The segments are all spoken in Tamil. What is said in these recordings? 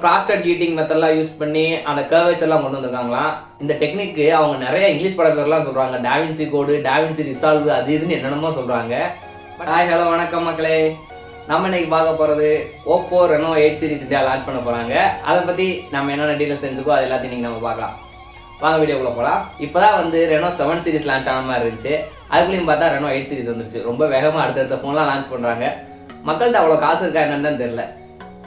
ஃப்ராஸ்டட் ஹீட்டிங் மெத்தட்லாம் யூஸ் பண்ணி அந்த கர்வேச்சர் எல்லாம் கொண்டு வந்திருக்காங்களாம். இந்த டெக்னிக்கு அவங்க நிறைய இங்கிலீஷ் பட பேர்லாம் சொல்றாங்க. டாவின்சி கோடு, டாவின்சி ரிசால்வ், அது இதுன்னு என்னென்னமோ சொல்றாங்க. ஹாய் ஹலோ வணக்கம் மக்களே. நம்ம இன்னைக்கு பார்க்க போறது Oppo Reno 8 series India launch பண்ண போறாங்க. அதை பத்தி நம்ம என்னென்ன டீடைல்ஸ் தெரிஞ்சுக்கோ அது எல்லாத்தையும் நீங்க நம்ம பார்க்கலாம். வாங்க வீடியோக்குள்ள போகலாம். இப்போதான் வந்து ரெனோ 7 சீரிஸ் லான்ச் ஆன மாதிரி இருந்துச்சு. அதுக்குள்ளேயும் பார்த்தா ரெனோ 8 சீரிஸ் வந்துருச்சு. ரொம்ப வேகமாக அடுத்தடுத்த ஃபோன்லாம் லான்ச் பண்ணுறாங்க. மக்கள்கிட்ட அவ்வளோ காசு இருக்கா என்னன்னு தான் தெரியல.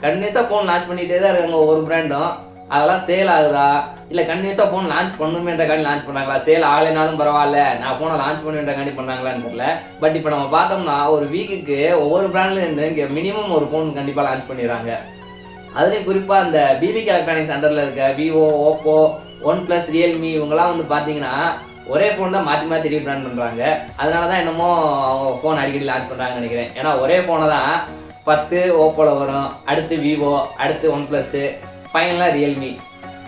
கண்டினியூஸாக ஃபோன் லான்ச் பண்ணிகிட்டே தான் இருக்காங்க ஒவ்வொரு பிராண்டும். அதெல்லாம் சேல் ஆகுதா இல்லை கண்டினியூஸாக ஃபோன் லான்ச் பண்ணுமேன்றக்காண்டி லான்ச் பண்ணாங்களா, சேல் ஆகலைனாலும் பரவாயில்ல நான் ஃபோனை லான்ச் பண்ணுன்றக்காண்டி பண்ணாங்களான்னு தெரியல. பட் இப்போ நம்ம பார்த்தோம்னா ஒரு வீக்குக்கு ஒவ்வொரு பிராண்ட்லேருந்து இங்கே மினிமம் ஒரு ஃபோன் கண்டிப்பாக லான்ச் பண்ணிடுறாங்க. அதுலேயும் குறிப்பாக அந்த பிபிகே எலக்ட்ரானிக்ஸ் அண்டரில் இருக்க Vivo, Oppo, one plus, Realme இவங்கெல்லாம் வந்து பார்த்தீங்கன்னா ஒரே ஃபோன் தான் மாற்றி மாற்றி ரீபிராண்ட் பண்ணுறாங்க. அதனால தான் என்னமோ அவங்க ஃபோன் அடிக்கடி லான்ச் பண்ணுறாங்கன்னு நினைக்கிறேன். ஏன்னா ஒரே ஃபோனை தான் ஃபஸ்ட்டு ஓப்போவில் வரும், அடுத்து விவோ, அடுத்து ஒன் ப்ளஸ்ஸு, ஃபைனலாக ரியல்மி.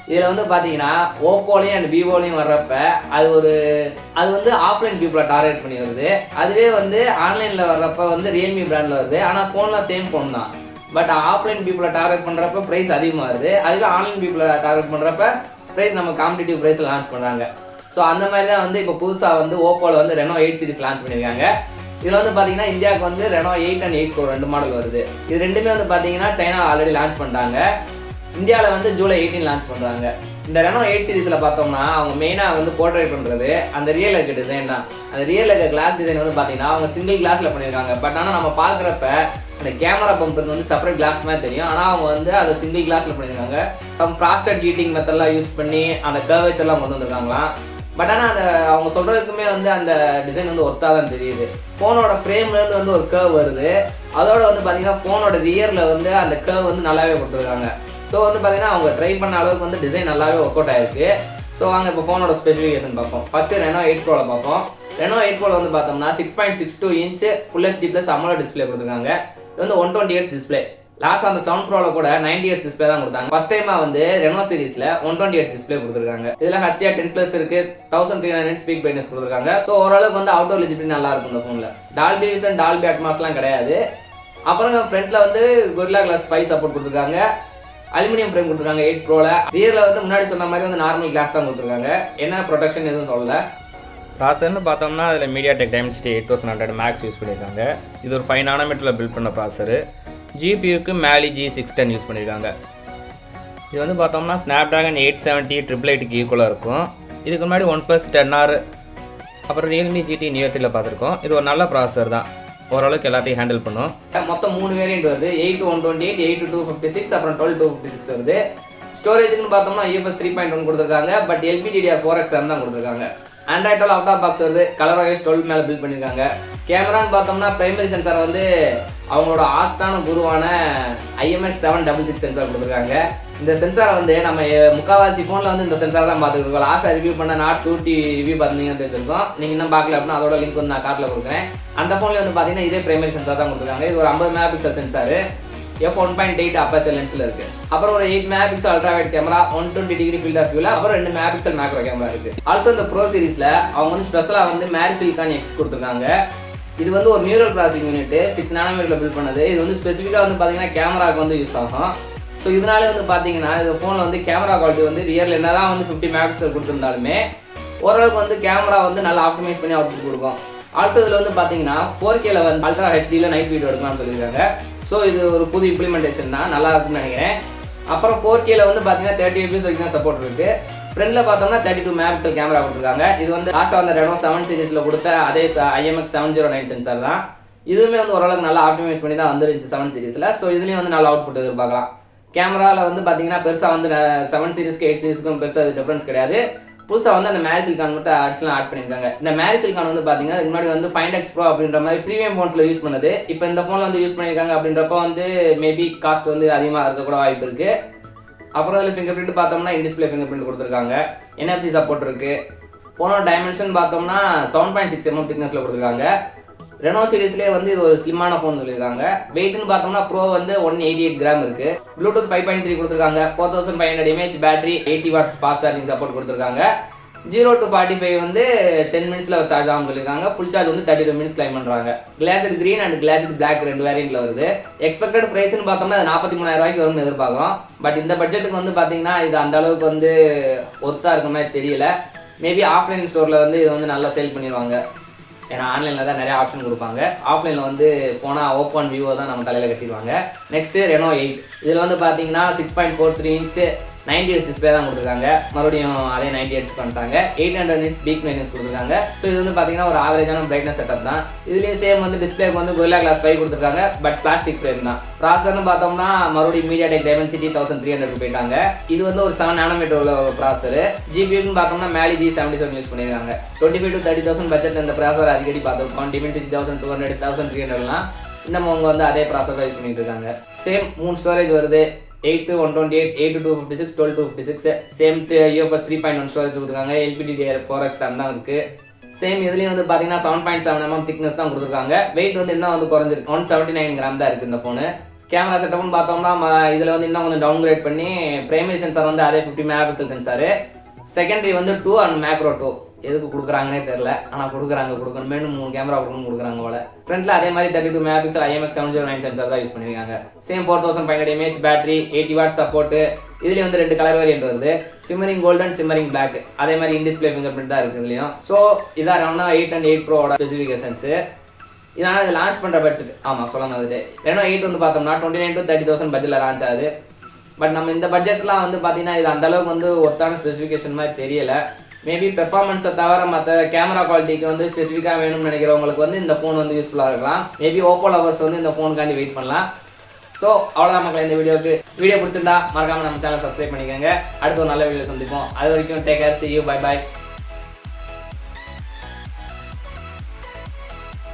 இதில் வந்து பார்த்தீங்கன்னா ஓப்போலையும் அண்ட் விவோலையும் வர்றப்ப அது வந்து ஆஃப்லைன் பீப்புளை டார்கெட் பண்ணி வருது. அதுவே வந்து ஆன்லைனில் வர்றப்ப வந்து ரியல்மி பிராண்டில் வருது. ஆனால் ஃபோன்லாம் சேம் ஃபோன் தான். பட் ஆஃப்லைன் பீப்புளை டார்கெட் பண்ணுறப்ப ப்ரைஸ் அதிகமாக வருது. அதுவே ஆன்லைன் பீப்புளை டார்கெட் பண்ணுறப்ப ப்ரைஸ் நம்ம காம்படிட்டிவ் ப்ரைஸில் லான்ச் பண்ணுறாங்க. ஸோ அந்த மாதிரி தான் வந்து இப்போ புதுசாக வந்து ஓப்போவில் வந்து ரெனோ 8 சீரிஸ் லான்ச் பண்ணியிருக்காங்க. இதில் வந்து பார்த்தீங்கன்னா இந்தியாவுக்கு வந்து ரெனோ 8 அண்ட் 8 Pro 2 மாடல் வருது. இது ரெண்டுமே வந்து பார்த்தீங்கன்னா சைனா ஆல்ரெடி லான்ச் பண்ணிட்டாங்க. இந்தியாவில் வந்து ஜூலை 18 லான்ச் பண்ணுறாங்க. இந்த ரெனோ 8 சீரிஸில் பார்த்தோம்னா அவங்க மெயினாக வந்து போர்ட்ரேட் பண்ணுறது அந்த ரியல் இருக்க டிசைன் தான். அந்த ரியல் இருக்க கிளாஸ் டிசைன் வந்து பார்த்தீங்கன்னா அவங்க சிங்கிள் கிளாஸில் பண்ணியிருக்காங்க. பட் ஆனால் நம்ம பார்க்குறப்ப அந்த கேமரா பம்புக்கு வந்து செப்பரேட் கிளாஸ் மாதிரி தெரியும். ஆனால் அவங்க வந்து அதை சிங்கிள் கிளாஸில் பண்ணியிருக்காங்க. ஃப்ராஸ்டட் ஹீட்டிங் மெத்தட்லாம் யூஸ் பண்ணி அந்த கர்வேச்சர்லாம் கொண்டு வந்திருக்காங்களாம். பட் ஆனால் அந்த அவங்க சொல்கிறதுக்குமே வந்து அந்த டிசைன் வந்து ஒர்த்தாக தான் தெரியுது. ஃபோனோட ஃப்ரேம்லேருந்து வந்து ஒரு கர்வ் வருது. அதோட வந்து பார்த்தீங்கன்னா ஃபோனோட ரியரில் வந்து அந்த கர்வ் வந்து நல்லாவே கொடுத்துருக்காங்க. ஸோ வந்து பார்த்தீங்கன்னா அவங்க ட்ரை பண்ண அளவுக்கு வந்து டிசைன் நல்லாவே ஒர்க் அவுட் ஆயிருக்கு. ஸோ வாங்க இப்போ ஃபோனோட ஸ்பெசிஃபிகேஷன் பார்ப்போம். ஃபஸ்ட்டு ரெனோ 8 Proவில் பார்ப்போம். ரெனோ 8 Proவில் வந்து பார்த்தோம்னா 6.62 inch full HD plus AMOLED display கொடுத்துருக்காங்க. இது வந்து 120Hz டிஸ்பிளே. லாஸ்ட் அந்த 7 Proவில் கூட 90Hz டிஸ்பிளே தான் கொடுத்தாங்க. ஃபர்ஸ்ட் டைமாக வந்து ரெனோ சீரிஸில் 120Hz டிஸ்பிளே கொடுத்துருக்காங்க. இதில் HDR10+ இருக்கு, 1300 ஸ்பீக் பிரைட்னஸ் கொடுத்துருக்காங்க. ஸோ ஓரளவுக்கு வந்து அவுட்டோர் விசிபிலிட்டி நல்லா இருக்கும் இந்த ஃபோனில். டால்பி விஷன், டால்பி அட்மாஸ்லாம் கிடையாது. அப்புறம் ஃப்ரண்ட்டில் வந்து கொரில்லா கிளாஸ் 5 சப்போர்ட் கொடுத்துருக்காங்க. அலுமினியம் ஃப்ரேம் கொடுத்துருக்காங்க 8 Proவில். ரியரில் வந்து முன்னாடி சொன்ன மாதிரி வந்து நார்மல் கிளாஸ் தான் கொடுத்துருக்காங்க. என்ன ப்ரொடெக்ஷன் எதுவும் சொல்லல. ப்ராசர்னு பார்த்தோம்னா அதில் மீடியாடெக் டைமென்சிட்டி 8100 மேக்ஸ் யூஸ் பண்ணியிருக்காங்க. இது ஒரு 5 நானோமீட்டரில் பில்ட் பண்ண ப்ராசரு. ஜிபியூக்கு மேலி G610 யூஸ் பண்ணியிருக்காங்க. இது வந்து பார்த்தோம்னா ஸ்னாப்ட்ராகன் 870 888க்கு ஈக்குவலாக இருக்கும். இதுக்கு முன்னாடி ஒன் ப்ளஸ் 10R அப்புறம் ரியல்மி GT Neo 3 பார்த்துருக்கோம். இது ஒரு நல்ல ப்ராசர் தான், ஓரளவுக்கு எல்லாத்தையும் ஹேண்டில் பண்ணும். மொத்தம் 3 வேரியன்ட் வருது. 8 128, 8 256, அப்புறம் 12 256 வருது. ஸ்டோரேஜுக்குன்னு பார்த்தோம்னா UFS 3.1 கொடுத்துருக்காங்க. பட் LPDDR4X தான் கொடுத்துருக்காங்க. ஆண்ட்ராய்ட் 12 அவுட் ஆஃப் பாக்ஸ் வருது. கலர் OS 12 மேலே பில்ட் பண்ணியிருக்காங்க. கேமரான்னு பார்த்தோம்னா பிரைமரி சென்சார் வந்து அவங்களோட ஆஸ்தான குருவான IMX766 சென்சார் கொடுத்துருக்காங்க. இந்த சென்சாரை வந்து நம்ம முக்கால்வாசி ஃபோனில் வந்து இந்த சென்சார் தான் பார்த்துருக்கோம். லாஸ்ட்டாக ரிவ்யூ பண்ண நாட் 2T ரிவ்யூ பார்த்தீங்கன்னு தெரிஞ்சிருக்கோம். நீங்கள் இன்னும் பார்க்கல அப்படின்னா அதோட லிங்க் வந்து நான் கார்ட்டில் கொடுக்குறேன். அந்த ஃபோனில் வந்து பார்த்தீங்கன்னா இதே பிரைமரி சென்சார் தான் கொடுத்துருக்காங்க. இது ஒரு 50 மெகாபிக்சல் சென்சார், f1.8 அப்பேச்சர் லென்ஸில் இருக்குது. அப்புறம் ஒரு 8 megapixel ultra wide camera, 120 degree field of வியூவில், அப்புறம் 2 மெகாபிக்சல் மேக்ரோ கேமரா இருக்குது. ஆல்சோ இந்த ப்ரோ சீரிஸில் அவங்க வந்து ஸ்பெஷலாக வந்து மேரிசிலிகான் X கொடுத்துருக்காங்க. இது வந்து ஒரு நியூரல் ப்ராசஸிங் யூனிட் 6 நானோமீட்டரில் பில்ட் பண்ணது. இது வந்து ஸ்பெசிஃபிக்காக வந்து பார்த்தீங்கன்னா கேமராவுக்கு வந்து யூஸ் ஆகும். ஸோ இதனாலே வந்து பார்த்தீங்கன்னா இந்த ஃபோனில் வந்து கேமரா குவாலிட்டி வந்து ரியரில் என்ன தான் வந்து 50 மெகாபிக்சல் கொடுத்துருந்தாலுமே ஓரளவுக்கு வந்து கேமரா வந்து நல்லா ஆப்டிமைஸ் பண்ணி அவுட்புட் கொடுக்கும். ஆல்சோ இதில் வந்து பார்த்தீங்கன்னா 4Kல வந்து அல்ட்ரா ஹெச்டியில் நைட் வீடியோ எடுக்கலாம்னு சொல்லியிருக்காங்க. ஸோ இது ஒரு புது இம்ப்ளிமெண்டேஷன் தான், நல்லா இருக்குன்னு நினைக்கிறேன். அப்புறம் 4Kல வந்து பார்த்தீங்கன்னா 30 fps வரைக்கும் தான் சப்போர்ட் இருக்குது. ஃப்ரண்ட்டில் பார்த்தோம்னா 32 மெகாபிக்சல் கேமரா கொடுத்துருக்காங்க. இது வந்து லாஸ்ட்டாக வந்து ரெனோ 7 சீரிஸில் கொடுத்த அதே IMX709 சென்சார் தான். இதுவுமே வந்து ஓரளவுக்கு நல்லா ஆப்டிமைஸ் பண்ணி தான் வந்துருந்துச்சு 7 சீரிஸில். ஸோ இதுலேயும் வந்து நல்ல அவுட்புட் எதிர்பார்க்கலாம். கேமராவில் வந்து பார்த்தீங்கன்னா பெருசாக வந்து 7 சீரிஸ்க்கு 8 சீரிஸ்க்கும் பெருசாக டிஃப்ரென்ஸ் கிடையாது. புதுசாக வந்து அந்த மேரிசிலிகான் மட்டும் அடிஷனலாக ஆட் பண்ணியிருக்காங்க. இந்த மேரிசிலிகான் வந்து பார்த்தீங்கன்னா இதுக்கு முன்னாடி வந்து Find X Pro அப்படின்ற மாதிரி ப்ரீமியம் ஃபோன்ஸில் யூஸ் பண்ணது. இப்போ இந்த ஃபோனில் வந்து யூஸ் பண்ணியிருக்காங்க. அப்படின்றப்ப வந்து மேபி காஸ்ட் வந்து அதிகமாக இருக்கக்கூட வாய்ப்பு இருக்குது. அப்புறம் அதில் ஃபிங்கர் பிரிண்ட் பார்த்தோம்னா இன்டிஸ்பிளே ஃபிங்கர் பிரிண்ட் கொடுத்துருக்காங்க. NFC சப்போர்ட் இருக்குது. ஃபோனோட டைமென்ஷன் பார்த்தோம்னா 7.6 mm திக்னஸில் கொடுத்துருக்காங்க. ரெனோ சீரிஸ்லேயே வந்து இது ஒரு ஸ்லிம்மான ஃபோன் சொல்லியிருக்காங்க. வெயிட்னு பார்த்தோம்னா ப்ரோ வந்து 188 கிராம் இருக்குது. ப்ளூடூத் 5.3 கொடுத்துருக்காங்க. 4500 mAh battery, 80 watts fast charging support கொடுத்துருக்காங்க. 0 to 45 வந்து 10 மினிட்ஸில் சார்ஜ் ஆகும் சொல்லியிருக்காங்க. ஃபுல் சார்ஜ் வந்து 32 மினிட்ஸ் கிளைம் பண்ணுறாங்க. Classic green and classic black 2 வேரியண்ட்டில் வருது. எக்ஸ்பெக்டட் ப்ரைஸ்னு பார்த்தோம்னா அது 43,000 ரூபாய்க்கு வரும்னு எதிர்பார்க்குறோம். பட் இந்த பட்ஜெட்டுக்கு வந்து பார்த்தீங்கன்னா இது அந்த அளவுக்கு வந்து ஒர்த்தாக இருக்க மாதிரி தெரியல. மேபி ஆஃப்லைன் ஸ்டோரில் வந்து இது வந்து நல்லா சேல் பண்ணிடுவாங்க. ஏன்னா ஆன்லைனில் தான் நிறைய ஆப்ஷன் கொடுப்பாங்க. ஆஃப்லைனில் வந்து போனால் ஓப்பன் வியூவை தான் நம்ம தலையில் கட்டிடுவாங்க. Next Reno 8. இதில் வந்து பார்த்தீங்கன்னா 6.43 இன்ச்சு 90 ஹெர்ட்ஸ் டிஸ்பிளே தான் கொடுத்துருக்காங்க. மறுபடியும் அதே 90 ஹெர்ட்ஸ் பண்ணிட்டாங்க. 800 நிட்ஸ் பீக் பிரைட்னஸ் கொடுத்துருக்காங்க. ஸோ இது வந்து பார்த்தீங்கன்னா ஒரு ஆவரேஜான பிரைட்னஸ் செட்டப் தான். இதுலேயே சேம் வந்து டிஸ்பிளேக்கு வந்து Gorilla Glass 5 கொடுத்துருக்காங்க. பட் பிளாஸ்டிக் ஃப்ரேம் தான். ப்ராசர்னு பார்த்தோம்னா மறுபடியும் MediaTek Dimensity 1300 போயிட்டாங்க. இது வந்து ஒரு 7 நானோமீட்டர் உள்ள ப்ராசர். ஜிபியூன்னு பார்த்தோம்னா மேலி G77 யூஸ் பண்ணியிருக்காங்க. 25,000 to 30,000 பட்ஜெட் இந்த ப்ராசர் அடிக்கடி பார்த்துருக்கோம். Dimensity 1200 1300லாம் இன்னமும் அவங்க வந்து அதே ப்ராசர் தான் யூஸ் பண்ணிட்டு இருக்காங்க. சேம் 3 ஸ்டோரேஜ் வருது. 8 to 128, 8 to 256, 12 to 56. Same UFS 3.1 storage கொடுத்துருக்காங்க. LPDDR4X RAM தான் இருக்குது. சேம் இதுலேயும் வந்து பார்த்தீங்கன்னா 7.7 mm திக்னஸ் தான் கொடுத்துருக்காங்க. வெயிட் வந்து இன்னும் வந்து குறைஞ்சிருக்கு. 179 கிராம் தான் இருக்குது இந்த ஃபோனு. கேமரா செட்டப்னு பார்த்தோம்னா இதில் வந்து இன்னும் கொஞ்சம் டவுன்கிரேட் பண்ணி பிரைமரி சென்சார் வந்து அதே 50 மெகாபிக்சல் சென்சாரு. செகண்டரி வந்து 2 அண்ட் மேக்ரோ 2. எதுக்கு கொடுக்குறாங்கன்னே தெரில. ஆனால் கொடுக்கணும் மேலும் 3 கேமரா கொடுக்குறாங்க போல. ஃப்ரண்ட்டில் அதே மாதிரி 32 மெகாபிக்சல் IMX 709 சென்சார் தான் யூஸ் பண்ணியிருக்காங்க. Same 4500 mAh battery, 80 watt support. இதுலேயும் வந்து 2 கலர் வேரியன்ட் வருது. Shimmering golden, shimmering black. அதே மாதிரி இன்டிஸ்பிளே ஃபிங்கர் பிரிண்ட் தான் இருக்குது இதுலையும். ஸோ இதான் ரெனோ 8 and 8 ப்ரோட ஸ்பெசிஃபிகேஷன்ஸு. இதனால் இது லான்ச் பண்ணுற பட்ஜெட் சொல்லணும். அது ரெனோ 8 வந்து பார்த்தோம்னா 29,000 to 30,000 பட்ஜெட்டில் லான்ச் ஆகுது. பட் நம்ம இந்த பட்ஜெட்லாம் வந்து பார்த்தீங்கன்னா இது அந்தளவுக்கு வந்து ஒர்த்தான ஸ்பெசிஃபிகேஷன் மாதிரி தெரியலை. மேபி பெர்ஃபார்மன்ஸை தவிர மற்ற கேமரா குவாலிட்டிக்கு வந்து ஸ்பெசிஃபிக்காக வேணும்னு நினைக்கிறவங்களுக்கு வந்து இந்த ஃபோன் வந்து யூஸ்ஃபுல்லாக இருக்கலாம். மேபி ஓப்போ லவர்ஸ் வந்து இந்த ஃபோனுக்காண்டி வெயிட் பண்ணலாம். ஸோ அவ்வளோதான் மக்கள். இந்த வீடியோ பிடிச்சிருந்தா மறக்காமல் நம்ம சேனல் சப்ஸ்கிரைப் பண்ணிக்கோங்க. அடுத்த ஒரு நல்ல வீடியோ சந்திப்போம். அது வரைக்கும் take care, see you, bye bye.